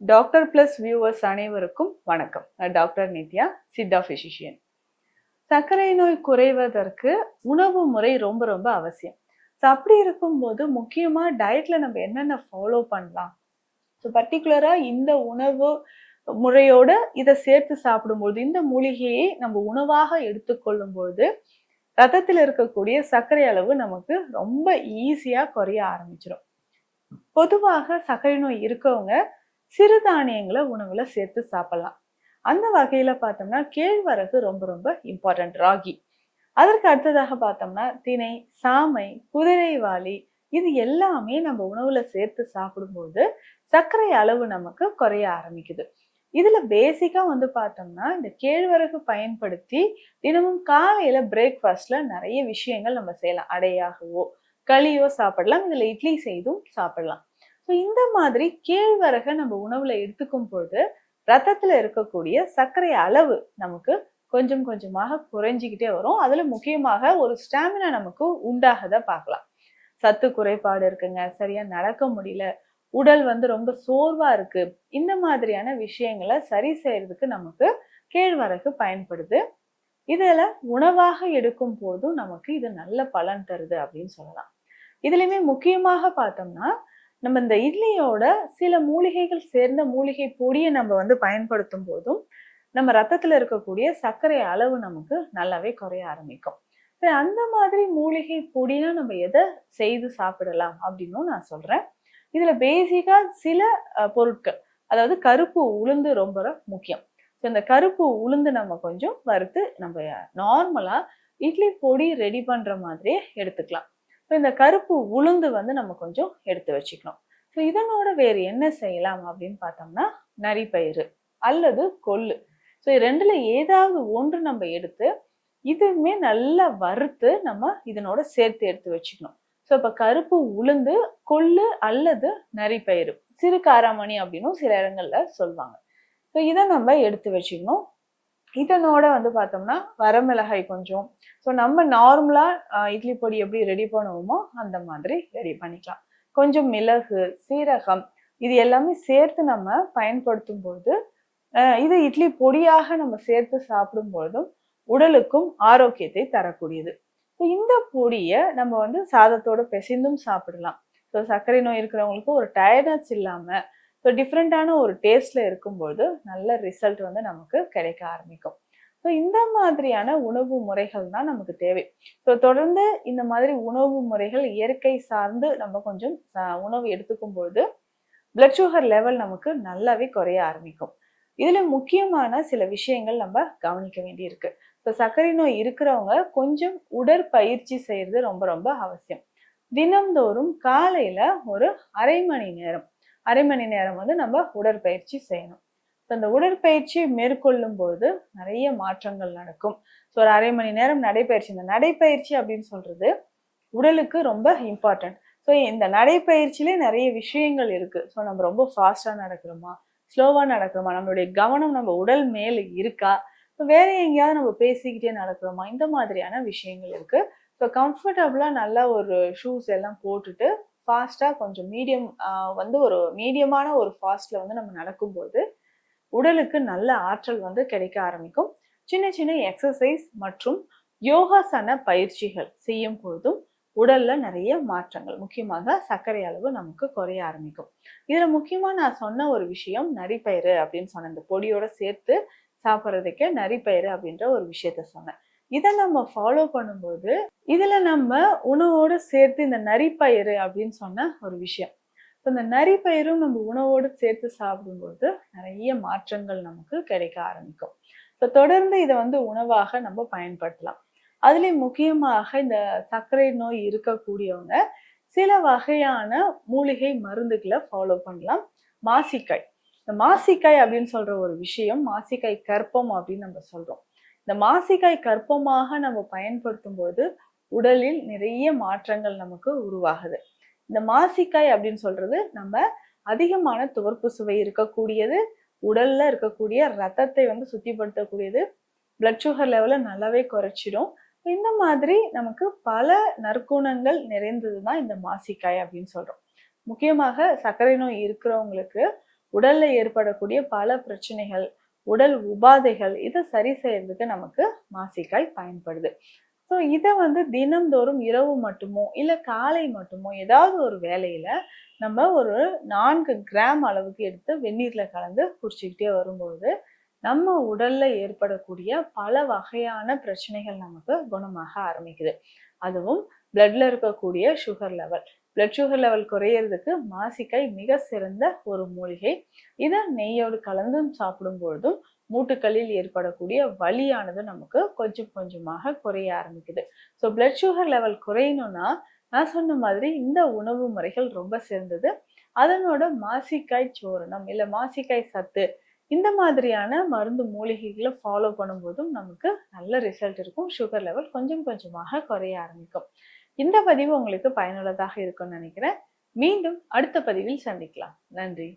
Doctor plus viewers அனைவருக்கும் வணக்கம். நான் டாக்டர் நித்யா, சித்தா பிசிஷியன். சர்க்கரை நோய் குறைவதற்கு உணவு முறை ரொம்ப ரொம்ப அவசியம். ஸோ அப்படி இருக்கும்போது முக்கியமா டயட்ல நம்ம என்னென்ன ஃபாலோ பண்ணலாம்? ஸோ பர்டிகுலரா இந்த உணவு முறையோட இதை சேர்த்து சாப்பிடும்போது, இந்த மூலிகையை நம்ம உணவாக எடுத்துக்கொள்ளும் பொழுது ரத்தத்தில் இருக்கக்கூடிய சர்க்கரை அளவு நமக்கு ரொம்ப ஈஸியா குறைய ஆரம்பிச்சிடும். பொதுவாக சர்க்கரை நோய் இருக்கவங்க சிறுதானியங்களை உணவுல சேர்த்து சாப்பிடலாம். அந்த வகையில பார்த்தோம்னா கேழ்வரகு ரொம்ப ரொம்ப இம்பார்ட்டன்ட். ராகி, அதற்கு அடுத்ததாக பார்த்தோம்னா திணை, சாமை, குதிரைவாலி, இது எல்லாமே நம்ம உணவுல சேர்த்து சாப்பிடும்போது சர்க்கரை அளவு நமக்கு குறைய ஆரம்பிக்குது. இதுல பேசிக்கா பார்த்தோம்னா இந்த கேழ்வரகு பயன்படுத்தி தினமும் காலையில பிரேக்ஃபாஸ்ட்ல நிறைய விஷயங்கள் நம்ம செய்யலாம். அடையாகவோ களியோ சாப்பிடலாம். இதுல இட்லி செய்தும் சாப்பிடலாம். ஸோ இந்த மாதிரி கேழ்வரகை நம்ம உணவுல எடுத்துக்கும் பொழுது ரத்தத்துல இருக்கக்கூடிய சர்க்கரை அளவு நமக்கு கொஞ்சம் கொஞ்சமாக குறைஞ்சிக்கிட்டே வரும். அதுல முக்கியமாக ஒரு ஸ்டாமினா நமக்கு உண்டாகத பார்க்கலாம். சத்து குறைபாடு இருக்குங்க, சரியா நடக்க முடியல, உடல் ரொம்ப சோர்வா இருக்கு, இந்த மாதிரியான விஷயங்களை சரி செய்யறதுக்கு நமக்கு கேழ்வரகு பயன்படுது. இதுல உணவாக எடுக்கும் போதும் நமக்கு இது நல்ல பலன் தருது அப்படின்னு சொல்லலாம். இதுலயுமே முக்கியமாக பார்த்தோம்னா நம்ம இந்த இட்லியோட சில மூலிகைகள் சேர்ந்த மூலிகை பொடியை நம்ம பயன்படுத்தும் போதும் நம்ம ரத்தத்துல இருக்கக்கூடிய சர்க்கரை அளவு நமக்கு நல்லாவே குறைய ஆரம்பிக்கும். அந்த மாதிரி மூலிகை பொடினா நம்ம எதை செய்து சாப்பிடலாம் அப்படின்னும் நான் சொல்றேன். இதுல பேசிக்கா சில பொருட்கள், அதாவது கருப்பு உளுந்து ரொம்ப முக்கியம். இந்த கருப்பு உளுந்து நம்ம கொஞ்சம் வறுத்து நம்ம நார்மலா இட்லி பொடி ரெடி பண்ற மாதிரியே எடுத்துக்கலாம். இந்த கருப்பு உளுந்து நம்ம கொஞ்சம் எடுத்து வச்சுக்கணும். ஸோ இதனோட வேறு என்ன செய்யலாம் அப்படின்னு பார்த்தோம்னா நரிப்பயிறு அல்லது கொள்ளு. ஸோ ரெண்டுல ஏதாவது ஒன்று நம்ம எடுத்து இதுவுமே நல்லா வறுத்து நம்ம இதனோட சேர்த்து எடுத்து வச்சுக்கணும். ஸோ இப்போ கருப்பு உளுந்து, கொள்ளு அல்லது நரிப்பயிறு, சிறு காராமணி அப்படின்னும் சில இடங்கள்ல சொல்லுவாங்க. ஸோ இதை நம்ம எடுத்து வச்சுக்கணும். இதனோட பார்த்தோம்னா வரமிளகாய் கொஞ்சம். ஸோ நம்ம நார்மலா இட்லி பொடி எப்படி ரெடி பண்ணுவோமோ அந்த மாதிரி ரெடி பண்ணிக்கலாம். கொஞ்சம் மிளகு, சீரகம், இது எல்லாமே சேர்த்து நம்ம பயன்படுத்தும் போது இது இட்லி பொடியாக நம்ம சேர்த்து சாப்பிடும் பொழுதும் உடலுக்கும் ஆரோக்கியத்தை தரக்கூடியது. இந்த பொடியை நம்ம சாதத்தோட பிசைந்தும் சாப்பிடலாம். ஸோ சர்க்கரை நோய் இருக்கிறவங்களுக்கு ஒரு டயர்ட்னஸ் இல்லாம ஸோ டிஃப்ரெண்டான ஒரு டேஸ்ட்ல இருக்கும்போது நல்ல ரிசல்ட் நமக்கு கிடைக்க ஆரம்பிக்கும். ஸோ இந்த மாதிரியான உணவு முறைகள் தான் நமக்கு தேவை. ஸோ தொடர்ந்து இந்த மாதிரி உணவு முறைகள் இயற்கை சார்ந்து நம்ம கொஞ்சம் உணவு எடுத்துக்கும் பொழுது பிளட் சுகர் லெவல் நமக்கு நல்லாவே குறைய ஆரம்பிக்கும். இதுல முக்கியமான சில விஷயங்கள் நம்ம கவனிக்க வேண்டி இருக்கு. ஸோ சர்க்கரை நோய் இருக்கிறவங்க கொஞ்சம் உடற்பயிற்சி செய்யறது ரொம்ப ரொம்ப அவசியம். தினம்தோறும் காலையில ஒரு அரை மணி நேரம் நம்ம உடற்பயிற்சி செய்யணும். அந்த உடற்பயிற்சியை மேற்கொள்ளும் பொழுது நிறைய மாற்றங்கள் நடக்கும். ஸோ ஒரு அரை மணி நேரம் நடைப்பயிற்சி, இந்த நடைப்பயிற்சி அப்படின்னு சொல்றது உடலுக்கு ரொம்ப இம்பார்ட்டன்ட். ஸோ இந்த நடைப்பயிற்சியிலே நிறைய விஷயங்கள் இருக்கு. ஸோ நம்ம ரொம்ப ஃபாஸ்டா நடக்கிறோமா, ஸ்லோவா நடக்கிறோமா, நம்மளுடைய கவனம் நம்ம உடல் மேல இருக்கா, வேற எங்கேயாவது நம்ம பேசிக்கிட்டே நடக்கிறோமா, இந்த மாதிரியான விஷயங்கள் இருக்கு. ஸோ கம்ஃபர்டபுளா நல்லா ஒரு ஷூஸ் எல்லாம் போட்டுட்டு ஃபாஸ்டா கொஞ்சம் ஒரு மீடியமான ஒரு ஃபாஸ்ட்ல நம்ம நடக்கும்போது உடலுக்கு நல்ல ஆற்றல் கிடைக்க ஆரம்பிக்கும். சின்ன சின்ன எக்ஸசைஸ் மற்றும் யோகாசன பயிற்சிகள் செய்யும் பொழுதும் உடல்ல நிறைய மாற்றங்கள், முக்கியமாக சர்க்கரை அளவு நமக்கு குறைய ஆரம்பிக்கும். இதுல முக்கியமா நான் சொன்ன ஒரு விஷயம் நரிப்பயிறு அப்படின்னு சொன்னேன். இந்த பொடியோட சேர்த்து சாப்பிட்றதுக்கு நரிப்பயிறு அப்படின்ற ஒரு விஷயத்த சொன்னேன். இதை நம்ம ஃபாலோ பண்ணும்போது இதுல நம்ம உணவோடு சேர்த்து இந்த நரிப்பயிறு அப்படின்னு சொன்ன ஒரு விஷயம், இந்த நரிப்பயிரும் நம்ம உணவோடு சேர்த்து சாப்பிடும்போது நிறைய மாற்றங்கள் நமக்கு கிடைக்க ஆரம்பிக்கும். இப்போ தொடர்ந்து இதை உணவாக நம்ம பயன்படுத்தலாம். அதுலேயும் முக்கியமாக இந்த சர்க்கரை நோய் இருக்கக்கூடியவங்க சில வகையான மூலிகை மருந்துகளை ஃபாலோ பண்ணலாம். மாசிக்காய், இந்த மாசிக்காய் அப்படின்னு சொல்ற ஒரு விஷயம் மாசிக்காய் கற்பம் அப்படின்னு நம்ம சொல்றோம். இந்த மாசிக்காய் கற்பமாக நம்ம பயன்படுத்தும் போது உடலில் நிறைய மாற்றங்கள் நமக்கு உருவாகுது. இந்த மாசிக்காய் அப்படின்னு சொல்றது நம்ம அதிகமான துவர்ப்பு சுவை இருக்கக்கூடியது, உடல்ல இருக்கக்கூடிய ரத்தத்தை சுத்திப்படுத்தக்கூடியது, பிளட் சுகர் லெவலை நல்லாவே குறைச்சிடும். இந்த மாதிரி நமக்கு பல நற்குணங்கள் நிறைந்ததுதான் இந்த மாசிக்காய் அப்படின்னு சொல்றோம். முக்கியமாக சர்க்கரை நோய் இருக்கிறவங்களுக்கு உடல்ல ஏற்படக்கூடிய பல பிரச்சனைகள், உடல் உபாதைகள் இதை சரி செய்யறதுக்கு நமக்கு மாசிக்காய் பயன்படுது. ஸோ இதை தினம்தோறும் இரவு மட்டுமோ இல்ல காலை மட்டுமோ ஏதாவது ஒரு வேளையில நம்ம ஒரு 4 கிராம் அளவுக்கு எடுத்து வெந்நீர்ல கலந்து குடிச்சுக்கிட்டே வரும்போது நம்ம உடல்ல ஏற்படக்கூடிய பல வகையான பிரச்சனைகள் நமக்கு குணமாக ஆரம்பிக்குது. அதுவும் பிளட்ல இருக்கக்கூடிய பிளட் சுகர் லெவல் குறையிறதுக்கு மாசிக்காய் மிக சிறந்த ஒரு மூலிகை. இதை நெய்யோடு கலந்தும் சாப்பிடும் பொழுதும் மூட்டுக்களில் ஏற்படக்கூடிய வலியானது நமக்கு கொஞ்சம் கொஞ்சமாக குறைய ஆரம்பிக்குது. ஸோ பிளட் சுகர் லெவல் குறையணும்னா நான் சொன்ன மாதிரி இந்த உணவு முறைகள் ரொம்ப சிறந்தது. அதனோட மாசிக்காய் சூரணம் இல்ல மாசிக்காய் சத்து இந்த மாதிரியான மருந்து மூலிகைகளை ஃபாலோ பண்ணும்போதும் நமக்கு நல்ல ரிசல்ட் இருக்கும். சுகர் லெவல் கொஞ்சம் கொஞ்சமாக குறைய ஆரம்பிக்கும். இந்த பதிவு உங்களுக்கு பயனுள்ளதாக இருக்கும்னு நினைக்கிறேன். மீண்டும் அடுத்த பதிவில் சந்திக்கலாம். நன்றி.